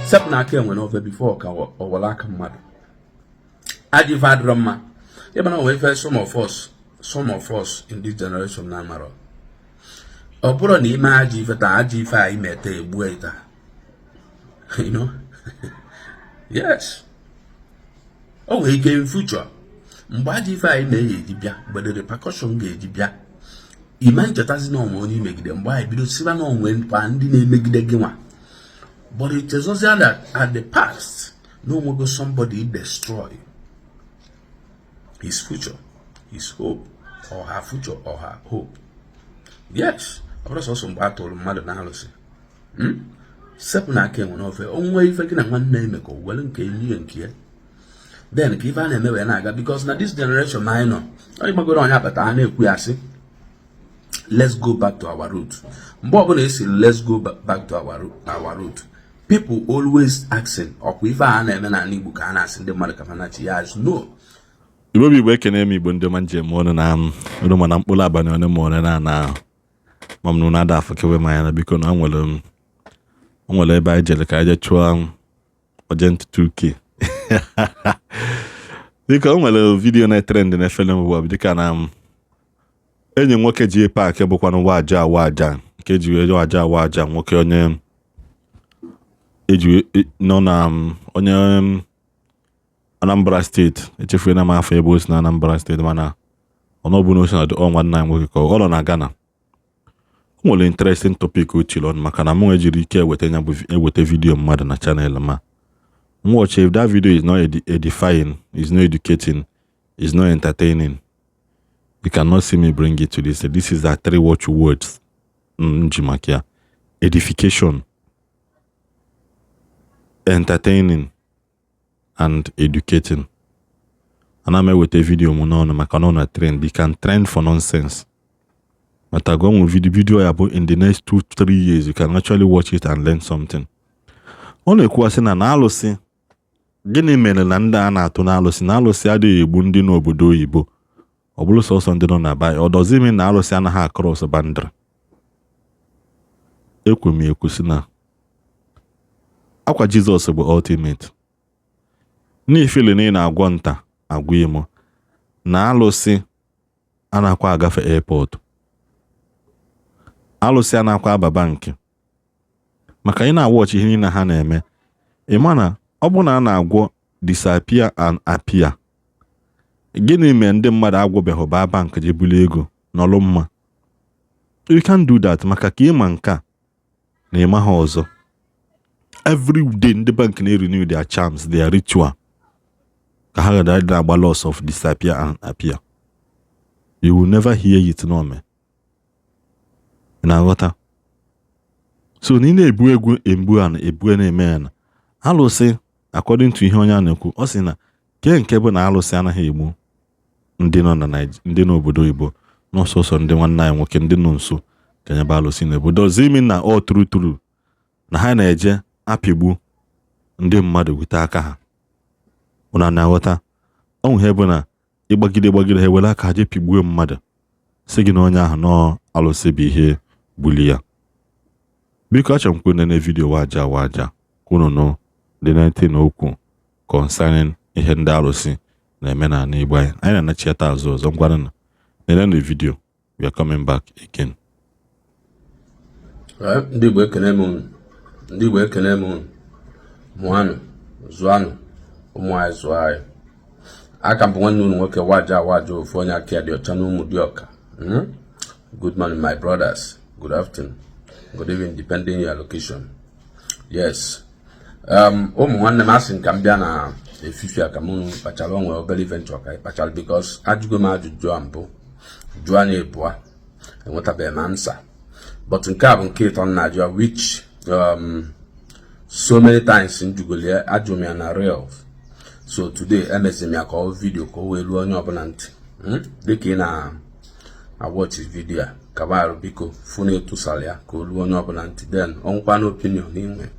Sep na aka enwe n'ofe before ka ọwala aka mmadụ. Aji ife adịrọ mma. Ebe na onwe ife some of us in this generation na amara. Ọ bụrụ na ime aji ife taa aji ife a imete egbu ita. You know? Yes. O nwere ike in future. Mgbe aji ife a ime eji bịa, mgbe the repercussion ga-eji bịa. Ime nchetazi na onwe onye imegide mgbe a ebido siba na onwe mkpa ndị na-emegide gị nwa. But it is also that at the past, no one go somebody destroy his future, his hope, or her future, or her hope. Yes, I was also battle mother analysis. Seven I came on over, only if I can one name go well and came you and care. Then give an email because now this generation I know. I'm going on up at let's go back to our root. Bobble is let's go back to our root. People always asking, if I am an Igbo can ask in the Malakafanachi, yes, no. You will be waking me, Bundeman morning. Roman Pulabani on the morning and now. Mamnunada for Kawamana because I'm well by Jellica, Chuang, Agent 2K. Because I'm a video night trend in a film of the can any Mokaji Park, Ebukwan Waja, KG Waja, Moke on name. No, onye Anambra State, echefu na ma Febos na Anambra State mana ono bu notion of on one nine ko all na Ghana. Nwere interesting topic o chilon maka na mo ejiri ike ewete video mmadụ na channel ma. Watch if that video is not edifying, is not educating, is not entertaining. You cannot see me bring it to this. This is the 3 watch words. Njimakia. Edification, entertaining, and educating. And I'm with a video on trend. You can trend for nonsense. But I go with video about in the next 2-3 years. You can actually watch it and learn something. Only question an alosi. Gini mere na ndị a na-atụ n'alụsị na alụsị adịghị egbu ndị n'obodo oyibo ọ bụrụ sọsọ ndị nọ na bai ọ dozi ime na alụsị anaghị across boundary. Ekwe m ekwusi na akwa Jizọs bụ ultimate n'ifele na ị na-agwọ nta agwụ imo na alụsị anakwa agafe airport alụsị anakwa aba banki maka ị na-awọchi ihe niile ha na-eme ịma na ọ bụ na a na-agwọ disappear and appear. Gịnị mere ndị mmadụ agwọbeghị ba bank ji buli ego n'ọlụ mma? You can do that maka ka ịma nka na ịma ha ọzọ. Every day ndị bank na-renew their charms, their ritual ka ha ga-agba loss of disappear and appear. You will never hear it no me. Na-aghọta? So na ị na-ebu egwu ebu na-eme na alụsị according to ihe onye a na-ekwu ọ sị na ke nke bụ na alụsị anaghị egbu ndị nọ na ndị n'obodo Igbo n'ọsọsọ ndị nwanne anyị nwoke ndị nọ nso ka nyebe alụsị n'obodo ọzọ imi na ọ tụrụ na ha na-eje apịgbu ndị mmadụ wute aka ha. Ụna na-aghọta ọnwụ ha bụ na ịgbagide ha were aka ha je pigbuo mmadụ sị gị na onye ahụ nọ alụsị bụ ihe gbuli ya. Biko achọrọ m kwuo na vidio waja kwunu no the 19 okwu concerning ihe ndị alụsị na-eme na Igbo anyị na-anachiata azụ ọzọ ngwana na the video. We are coming back again. Ndị Igbo ekene m mụanụ zụanụ ụmụ anyị zụọ anyị aka bụ nwanne unu nwoke waja ofu onye aka dị ọcha n'ụmụ dị ọka. Good morning my brothers, good afternoon, good evening depending your location. Yes. Ụmụ nwanne m asị nka m bịa na efifi aka m kpachara onwe obere event ọka kpachara because ajụgo m ajụjụ a mbụ jụọ na ebua enwetabeghị m ansa but nke a bụ nke ịtọ na ajụọ which so many times njugolie ajụ m ya na real. So today emezi m ya ka ọ video ka o wee ruo onye ọbụla ntị dịka ị na-awatch video a kabarụ biko funu etụsara ya ka o ruo onye ọbụla ntị then ọnwụkwa n'opinion inwe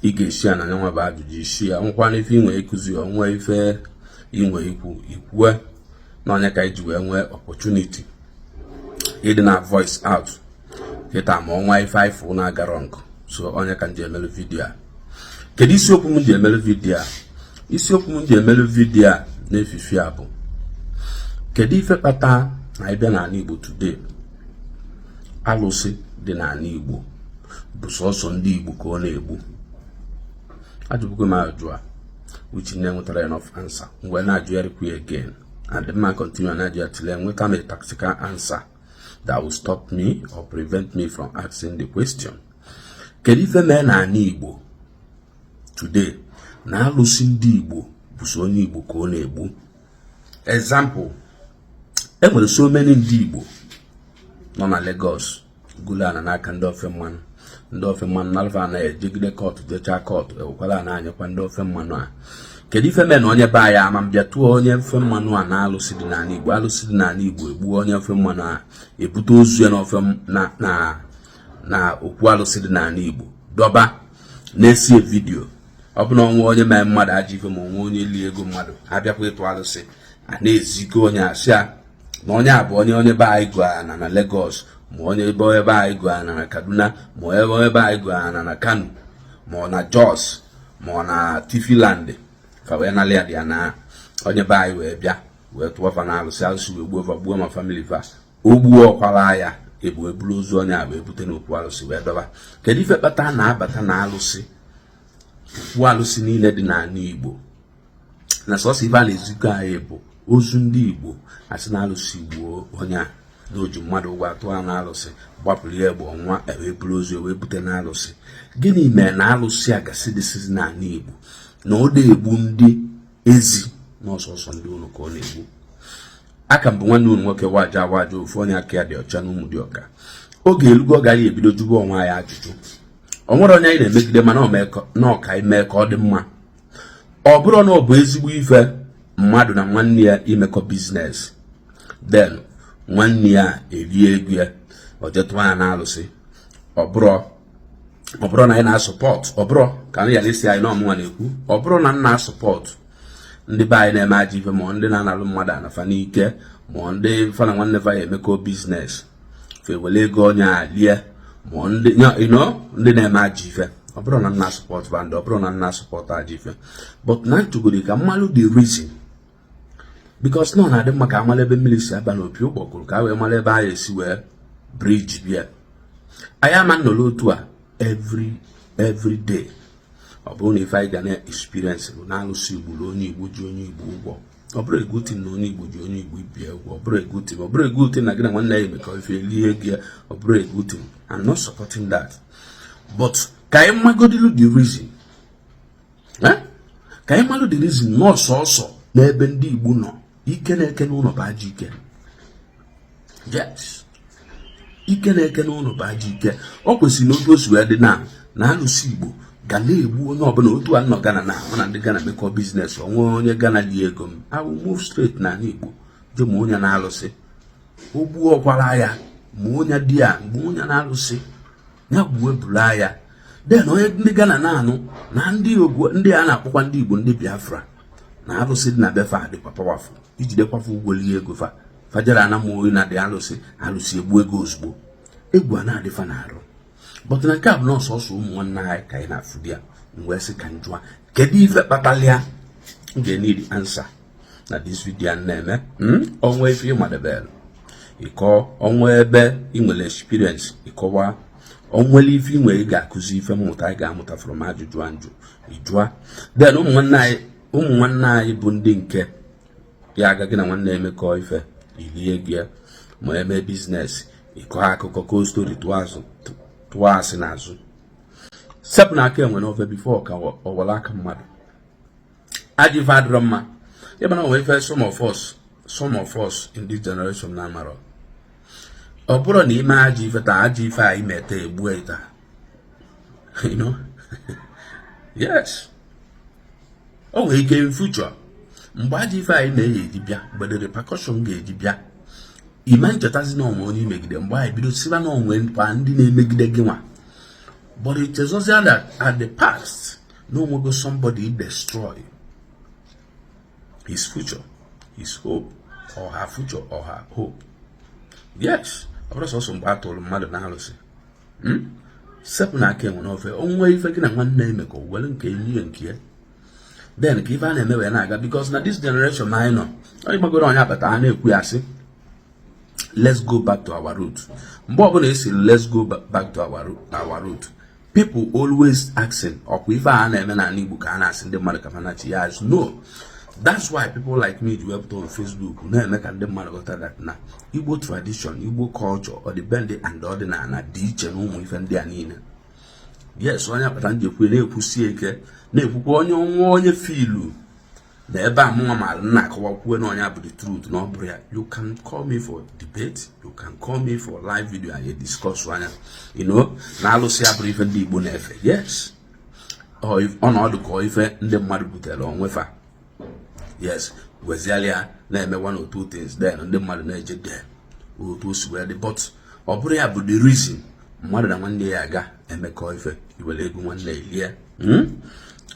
ị ga-esi na nwa bụ ajụjụ isi ya nkwa n'ife inwe ikuzi onwe ife inwe ikwue na onye ka iji wee nwee opportunity ịdị na voice out kịta ma ọnwa ife ifụ na-agara nkụ so onye ka nji emelu vidio a kedu isiokwu m ji emelu vidio a? Isiokwu m ji emelu vidio a n'efifi a bụ kedu ife kpata na ịbịa n'ala Igbo today alụsị dị n'ala Igbo bụ sọsọ ndị Igbo ka ọ na-egbu. Ajụbụgo m ajụ a which na-enwetara enough answer mgbe na-ajụ ya rekwu again and ma continue na-ajụ ya till enweta m a tactical answer that will stop me or prevent me from asking the question. Kedu ife mee n'ala Igbo today na alụsị ndị Igbo bụ so onye Igbo ka ọ na-egbu? Example, enwere so many ndị Igbo nọ na Lagos gụlana n'aka ndị ofe mmanụ n'alfa na-ejegide kọtụ jecha kọtụ ewekwala na-anyekwa ndị ofe mmanụ a. Kedu ife mee na onye be anyị ama mbịa tụọ onye ofe mmanụ a na alụsị dị n'ala Igbo, alụsị dị n'ala Igbo egbuo onye ofe mmanụ a, ebute ozu ya n'ofe na okwu alụsị dị n'ala Igbo dọba na-esi vidio. Ọ bụ na ọnwa onye mee mmadụ ajọ ife ma onwe onye li ego mmadụ abịakwa ịtụ alụsị a na-ezigo onye asịa na onye a bụ onye be anyị gụa na Lagos, ma onye ebe anyị gụa na Kaduna, ma ebe anyị gụa na Kano, ma ọ na Jos, ma ọ na Tifiland, ka wee nalị ya dị ya na onye be anyị wee bịa wee tụọ fa na alụsị wee gbuo ma family fa o gbuo ọkwara ya eburu ozu onye a wee bute n'okwu alụsị wee dọba. Kedu ife kpata na-abata na alụsị okwu alụsị niile dị n'ala Igbo na sọsọ ife a na-ezikọ anyị bụ ozu ndị Igbo asị na alụsị gbuo onye a na oji mmadụ ụgwọ atụ ha na alụsị gbapụrụ ya egbe ọnwa wee buru ozu wee bute na alụsị? Gịnị mere na alụsị a gasị dịsịzi n'ala Igbo na ọ na-egbu ndị ezi n'ọsọsọ ndị unu ka ọ na-egbu? Aka m bụ nwanne unu nwoke Iwaji ofu onye aka ya dị ọcha n'ụmụ dị ọka. Oge elugo ọ gaghị ebido jụba onwe anyị ajụjụ. Ọ nwere onye anyị na-emegide mana ọka ime ka ọ dị mma. Ọ bụrụ na ọ bụ ezigbo ife mmadụ na nwanne ya imekọ biznes, then nwanne ya erie ego ya o jetụwa ya na alụsị, ọ bụrụ na anyị na-asọpọt, ọ bụrụ ka anyị yara isi anyị na ọmụnwa na-ekwu, ọ bụrụ na nna asọpọt ndị be anyị na-eme ajọ ife ma ndị na-analụ mmadụ anafa n'ike ma ndị fa na nwanne fa ya emekọ biznes fewele ego onye a lie ma ndị na-eme ajọ ife, ọ bụrụ na nna asọpọt bandị, ọ bụrụ na nna asọpọt ajọ ife. But na ntụgoro ka mmalụ the reason, because na ọ na-adị mma ka amala ebe mmiri si aba n'opi ụgbọgụrụ ka a wee mara ebe anyị esi wee bridge bịa. Anyị ama nnọrọ otu a every day. Ọ bụrụ na ife anyị ga na-experience bụ na alụsị Igbo onye Igbo ji onye Igbo ụgwọ, ọ bụrụ egutin na onye Igbo ji onye Igbo ibia ụgwọ, ọ bụrụ egutin na gị na nwanne ya emekọ ife elie gị, ọ bụrụ egutin. I'm not supporting that, but ka anyị magodilu the reason, ka anyị malụ the reason na ọsọsọ n'ebe ndị Igbo nọ ike na-eke n'ụlọ bụ ajọ ike. Yes, ike na-eke n'ụlọ bụ ajọ ike. Ọ kwesịrị na otu o si wee dị na alụsị Igbo ga na-egbu onye ọbụla otu a nọ Gana na mụ na ndị Gana mekọ biznes. Onwe onye Gana li ego m, I will move straight n'ala Igbo je ma onye na-alụsị o gbuo ọkwara ya, ma onye di ya mgbe onye na-alụsị ya gbuo ebulu ya. Then onye ndị Gana na-anụ na ndị a na-akpọkwa ndị Igbo ndị Biafra na alụsị dị na befa dịkwa powerful ijidekwafa ụgwọ lie ego fajara ana m oyi na dị alụsị egbu ego ozugbo. Egwu a na-adịfa na-arụ. But na nke a bụ na ọsọsọ ụmụ nwanne anyị ka anyị na-afụ di ya mgbe sị ka njụa kedu ife kpatara ya? M ga-need answer na this video na-eme. Ọnwa ife ịmadebere ịkọ, ọnwa ebe ị nwere experience ịkọwa, onwere ife ị nwere ga-akụzi ife mmụta anyị ga-amụta from ajụjụ anjụ ijụa. Then ụmụ nwanne anyị bụ ndị nke ya agaghị na nwanne emekọ ife ilie gị ma eme biznes ịkọ akụkọ ka story tụọ asị n'azụ sepụ na aka enwe n'ofe before ka ọ were aka mmadụ. Ajọ ife adịrọ mma. Ebe na onwe ife some of us in this generation na amara. Ọ bụrụ na ime ajọ ife taa, ajọ ife a imete egbu ita, you know. Yes, o nwere ike in future mgbe ajọ ife anyị na-eyi eji bịa, mgbe the repercussion ga-eji bịa, ime nchetazi na onwe onye imegide mgbe anyị bido siba na onwe mkpa ndị na-emegide gị nwa. But it is also that at the past no one somebody destroy his future, his hope, or her future or her hope. Yes, ọ bụrụ sọsọ mgbe a tụrụ mmadụ na alụsị sepụ na aka enwe n'ofe onwe ife gị na nwanne emekọ were nke enyi nke then ka ife a na-eme wee na-aga because na this generation anyị nọ onye gbagoro onye abata a na-ekwu ya sị let's go back to our root. Mgbe ọbụla esi let's go back to our root, people always asking ọkwa ife a na-eme na Igbo ka a na-asị ndị mmadụ ka fanachi ya no. That's why people like me ji wepụta on Facebook na-eme ka ndị mmadụ ghọta that na Igbo tradition, Igbo culture, ọdịbendị and ọdịnala dị iche na ụmụ ife ndị a niile. Yes, onye akpata njekwe na-ekwusie ike na-ekwukwa onye filu na ebe a mụnwa ma na-akọwakwuwe na onye bụ the truth na ọ bụrụ ya. You can call me for debate, you can call me for live video and discuss anya na alụsị ya bụrụ ife ndị Igbo na-efe. Yes, ọnọdụ ka ife ndị mmadụ butere onwefa. Yes, wezialia na-eme one or two things then ndị mmadụ na-eje there otu osi wee dị but ọ bụrụ ya bụ the reason mmadụ na nwanne ya aga emekọ ife iwere ego nwanne ilie.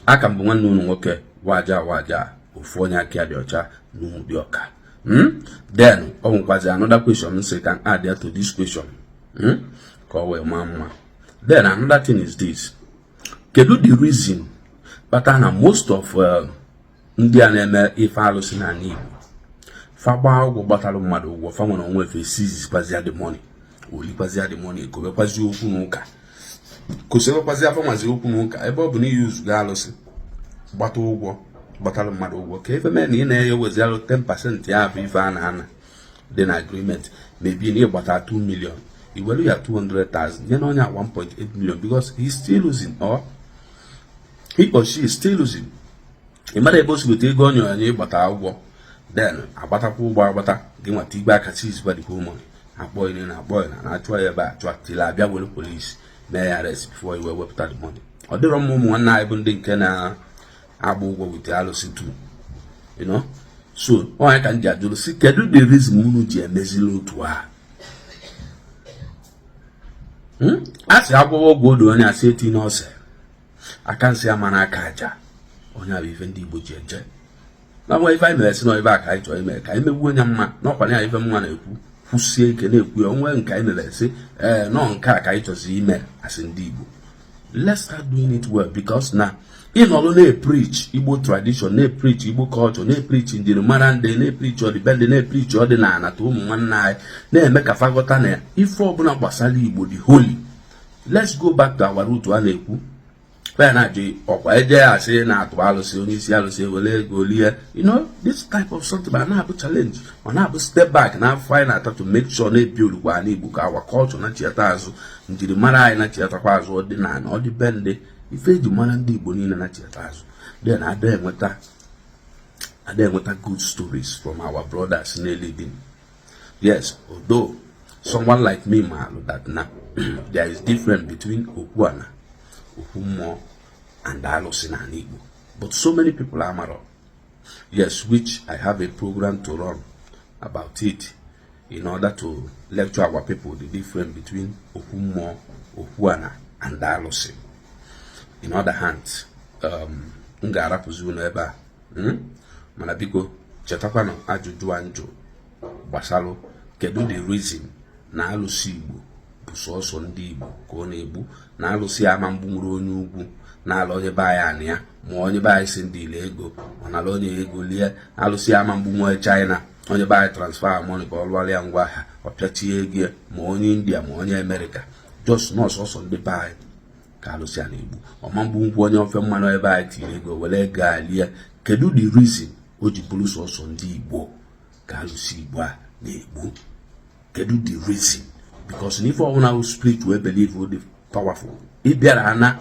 Aka mbụ nwanne unu nwoke waja ofu onye aka dị ọcha na ụmụ dị ọka. Then ọ nwekwazi another question say can add there to this question ka ọ wee maa mma. Then another thing is this, kedu the reason kpata na most of ndị a na-eme ife alụsị na Igbo fa gbaa ụgwọ gbatara mmadụ ụgwọ fa nwere onwe efe sizipazia the money olikwazia the money kowekwazi okwu n'ụka kosewekwazi afọ mazi okwu n'ụka ebe ọ bụ na use ga alụsị gbata ụgwọ gbatara mmadụ ụgwọ ka ife mee na ị na-enye wezialụ 10% ya bụ ife a na-ana dị na agreement maybe na ịgbata 2 million iwelu ya 200,000 nye na onye 1.8 million because he still losing or he or she is still losing. Ịmara ebe o si gote ego onye onye ịgbata ụgwọ then agbatakwa ụgwọ agbata gị nwata igbe aka sizikwa the whole money akpọ ile na akpọ ile na-achụ ya ebe achụ tili abịa were polisi mee ya arrest before iwe wepụta the money. Ọ dịrọ mma ụmụ nwanne anyị bụ ndị nke na-agba ụgwọ wite alụsị tu so onye ka m ji ajụrụ si kedu the reason unu ji emezili otu a sị akwụkwọ ọgwụ odo onye asị eti n'ose aka nsị ama n'aka aja onye abụ ife ndị Igbo ji eje na nwa ife anyị mere si na ife aka anyị chọrọ ime ka anyị megbuo onye mma n'ọkwanye ya ife mma na-ekwu kwụsie ike na-ekwu ya onwe nke anyị mere si nọ nke a ka anyị chọzi ime asị ndị Igbo. Let's start doing it well because na ịnọrụ na-epreach Igbo tradition, na-epreach Igbo culture, na-epreach njirimara ndị, na-epreach ọdịbendị, na-epreach ọdịnala ta ụmụ nwanne anyị na-eme ka fagọta na ife ọbụla gbasara Igbo dị holy. Let's go back to our root a na-ekwu na-ajụ ọkwa eje asị na-atụ alụsị onye isi alụsị were ego lie this type of something ma na-abụ challenge ma na-abụ step back na afọ anyị na-ata to make sure na-ebi olugbo Igbo ka our culture na chiata azụ njirimara anyị na chiatakwa azụ ọdịnala ọdịbendị ife eji mara ndị Igbo niile na chiata azụ then ada enweta good stories from our brothers na-leading. Yes, although someone like me malu that na there is difference between okpuana Okumo and alụsị na Igbo, but so many people are mad. Yes, which I have a program to run about it in order to lecture our people the difference between Okumo, Okuana and alụsị. In other hands, m ga-arapụzi unu ebe a mana biko chetakwana ajụjụ anjụ gbasalụ kedu the reason na alụsị Igbo bụ sọsọ ndị Igbo ka ọ na-egbu na alụsị ama mgbunwuru onye ugwu na-ala onye be anyị anị ya ma onye be anyị si ndị ile ego ọ nala onye ego lie alụsị ama mgbunwe China onye be anyị transfer money ka ọ lụọrịa ngwa ahịa ọ pịachie ego ma onye India ma onye America just sọsọ ndị be anyị ka alụsị a na-egbu ọma mgbunwukwu onye ofe mmanụ ebe anyị tiri ego were ego alie kedu the reason o ji bụrụ sọsọ ndị Igbo ka alụsị Igbo a na-egbu kedu the reason because if all now spirit we believe will be powerful if there are na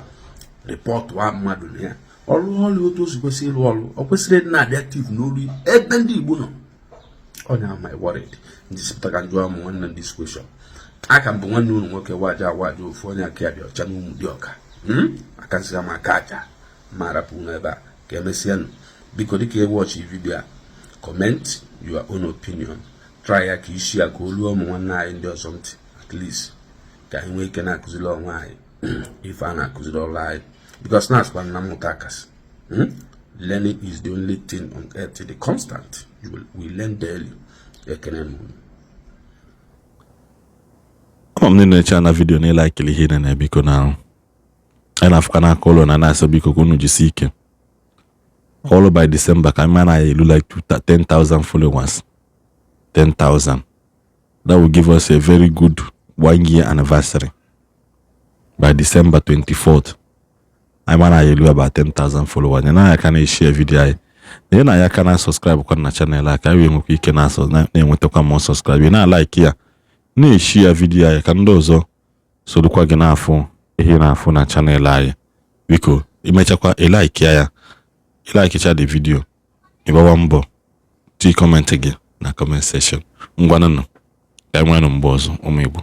report wa mmadụ na ya ọrụ otu osi kwesịrị ịrụ ọrụ o kwesịrị na active n'olu ebe ndị Igbo nọ onye am I worried ndị sipụta ka njụọ m nwanne this question aka mbụ nwanne unu nwoke waja ofu onye aka dị ọcha na ụmụ dị ọka aka nsị ama aka aja ma rapụ n'ebe a ka emesịanụ biko dịka watch video a comment your own opinion try ya ka Ishi ka olu ụmụ nwanne anyị ndị ọzọ ntị at least ka anyị nwee ike na-akụziri onwe anyị ife a na-akụziri ọrụ anyị because na-asịkwa na mmụta akasị learning is the only thing on earth the constant we learn daily ekene m I'm going to na video na like ihe na biko na ana afukana kolo na na biko kunu jisike. All by December ka man I look like 10,000 followers. 10,000. That will give us a very good 1 year anniversary. By December 24th, I man I look about 10,000 followers. And now I can share video. Then I can subscribe to the channel. Like I will make you can subscribe. You know like here. Na share video I can do so look again afọ ihe na afọ na channel anyị biko imechakwa like ya like the video ịgbawa mbọ ti comment gị na comment section ngwanụ ka enwe mbọ ọzọ ụmụ Igbo